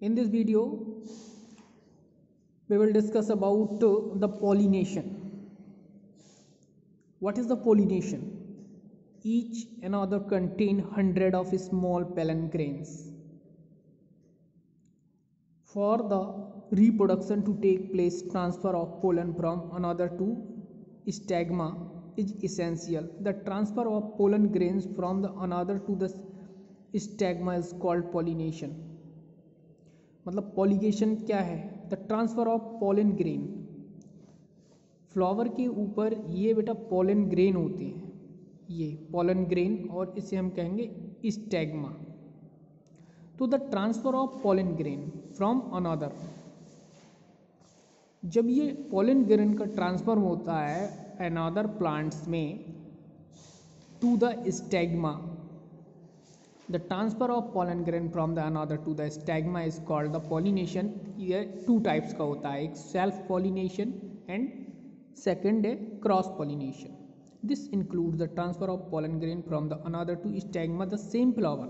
In this video, we will discuss about the pollination. What is the pollination? Each another contain hundred of small pollen grains. For the reproduction to take place, transfer of pollen from another to stigma is essential. The transfer of pollen grains from the another to the stigma is called pollination. मतलब pollination क्या है? The transfer of pollen grain. Flower के ऊपर ये बेटा pollen grain होते हैं, ये पॉलन ग्रेन, और इसे हम कहेंगे स्टैग्मा. तो the transfer of pollen grain from another, जब ये पॉलन ग्रेन का ट्रांसफर होता है अनदर प्लांट्स में to the stigma, the transfer of pollen grain from the another to the stigma is called the pollination. ये two types का होता है, एक सेल्फ पॉलिनेशन एंड सेकेंड है cross pollination. This include the transfer of pollen grain from the another to stigma the same flower.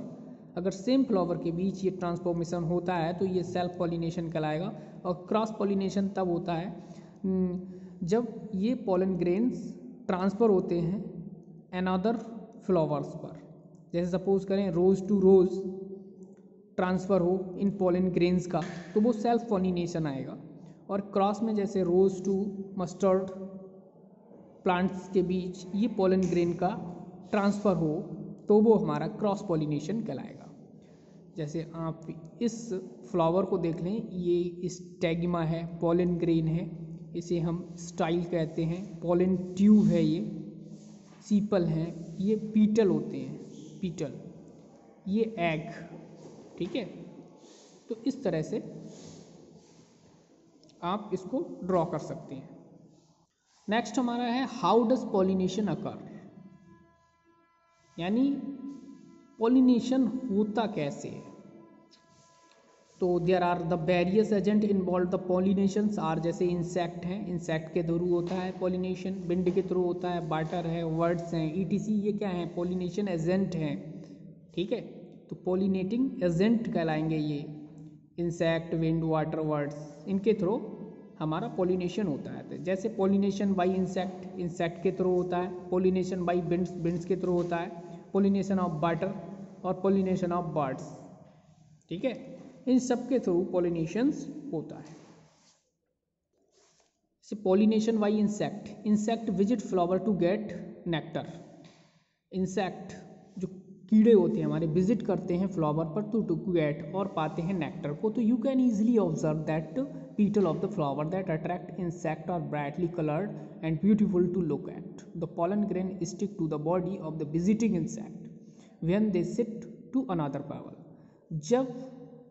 अगर same flower के बीच ये transformation होता है तो ये सेल्फ पॉलिनेशन कहलाएगा. और क्रॉस पॉलिनेशन तब होता है जब ये pollen grains ट्रांसफ़र होते हैं अनदर फ्लावर्स पर. जैसे सपोज करें रोज़ टू रोज़ ट्रांसफ़र हो इन पॉलन ग्रेन्स का, तो वो सेल्फ पॉलिनेशन आएगा. और क्रॉस में जैसे रोज़ टू मस्टर्ड प्लांट्स के बीच ये पॉलन ग्रेन का ट्रांसफ़र हो तो वो हमारा क्रॉस पॉलिनेशन कहलाएगा. जैसे आप इस फ्लावर को देख लें, ये स्टैग्मा है, पॉलन ग्रेन है, इसे हम स्टाइल कहते हैं, पॉलन ट्यूब है, ये सीपल हैं, ये पीटल होते हैं, पीटल, ये एग. ठीक है, तो इस तरह से आप इसको ड्रॉ कर सकते हैं. नेक्स्ट हमारा है हाउ डज पॉलिनेशन अकर, यानी पॉलिनेशन होता कैसे है. तो there are the various agent involve the pollinations are, जैसे इंसेक्ट हैं, इंसेक्ट के थ्रू होता है पॉलिनेशन, विंड के थ्रू होता है, वाटर है, वर्ड्स हैं, ईटीसी, ये क्या है? पॉलिनेशन एजेंट हैं. ठीक है, तो पॉलिनेटिंग एजेंट कहलाएंगे ये इंसेक्ट, विंड, वाटर, वर्ड्स, इनके थ्रू हमारा पॉलिनेशन होता है. जैसे पॉलिनेशन बाय इंसेक्ट, इंसेक्ट के थ्रू होता है, पॉलिनेशन बाय विंड्स, विंड्स के थ्रू होता है, पॉलिनेशन ऑफ वाटर और पॉलिनेशन ऑफ बर्ड्स. ठीक है, इन सब के थ्रू पॉलिनेशंस होता है. जैसे pollination by insect, insect visit flower to get nectar. Insect जो कीड़े होते हैं हमारे विजिट करते हैं फ्लावर पर टू गेट, और पाते हैं नेक्टर को. तो you can easily observe that petal of the flower that attract insect are brightly colored and beautiful to look at. The pollen grain stick to the body of the visiting insect when they sit to another flower. जब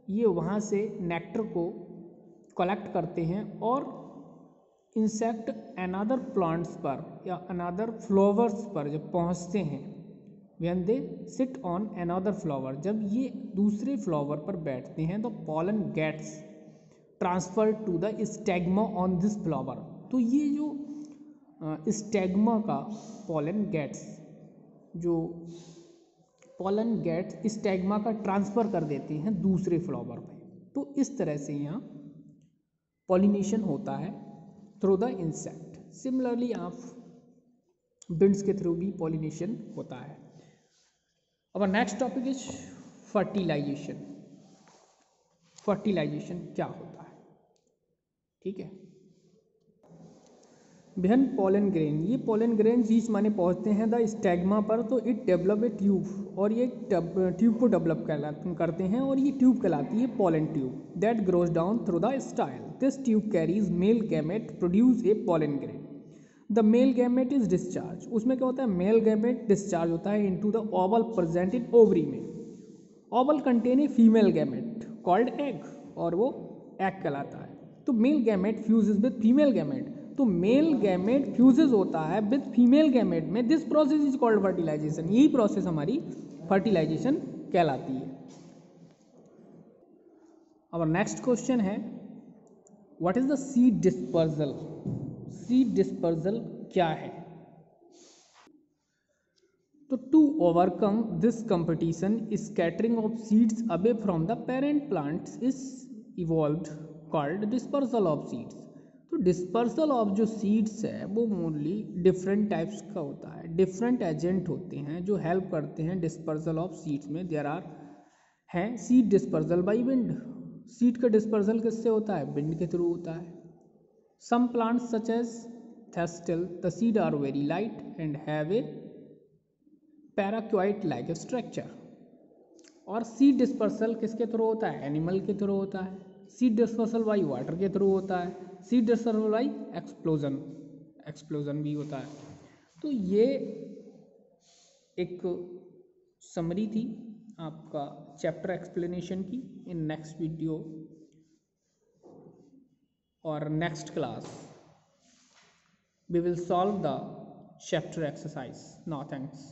ये वहाँ से nectar को collect करते हैं और insect another plants पर या अनदर फ्लावर्स पर जब पहुँचते हैं, when they sit on another flower, जब ये दूसरे फ्लावर पर बैठते हैं, तो pollen gets transfer to the stigma on this flower. तो ये जो स्टैग्मा का पॉलन गेट्स, जो पॉलन गेट्स स्टैग्मा का ट्रांसफ़र कर देते हैं दूसरे फ्लावर पे. तो इस तरह से यहाँ पॉलिनेशन होता है थ्रू द इंसेक्ट. सिमिलरली आप विंड्स के थ्रू भी पॉलिनेशन होता है. अब next topic is fertilisation. Fertilisation क्या होता है? ठीक है, विभिन्न पॉलन ग्रेन, ये पॉलन ग्रेन बीच माने पहुंचते हैं द स्टैग्मा पर, तो इट डेवलप ए ट्यूब, और ये ट्यूब को डेवलप करते हैं, और ये ट्यूब कहलाती है pollen tube. That grows down through the style. This tube carries male gamete produce a pollen grain. The male gamete is discharge. उसमें क्या होता है? मेल गैमेट डिस्चार्ज होता है into the ovule present in ovary में. Ovule contain a female gamete called egg, और वो egg कहलाता है. तो male gamete fuses with female gamete. तो मेल गैमेट फ्यूजेस होता है विद फीमेल गैमेट में. This process is called fertilisation. यही प्रोसेस हमारी फर्टिलाइजेशन कहलाती है. अब नेक्स्ट क्वेश्चन है what is the seed dispersal. Seed dispersal क्या है? So to overcome this competition, scattering of seeds away from the parent plants is evolved called dispersal of seeds. तो dispersal of जो seeds है वो mostly different types का होता है, different agent होते हैं जो हेल्प करते हैं डिस्पर्सल ऑफ सीड्स में। देयर आर हैं seed dispersal by wind, seed का डिस्पर्सल किससे होता है? विंड के थ्रू होता है। Some plants such as thistle the seed are very light and have a parachute like structure. और सीड डिस्पर्सल किसके थ्रू होता है? एनिमल के थ्रू होता है। सीड डिस्पर्सल बाई वाटर के थ्रू होता है। सीड डिस्पर्सल बाई एक्सप्लोजन भी होता है। तो ये एक समरी थी आपका चैप्टर एक्सप्लेनेशन की। इन नेक्स्ट वीडियो और next class we will solve the chapter exercise. Now thanks.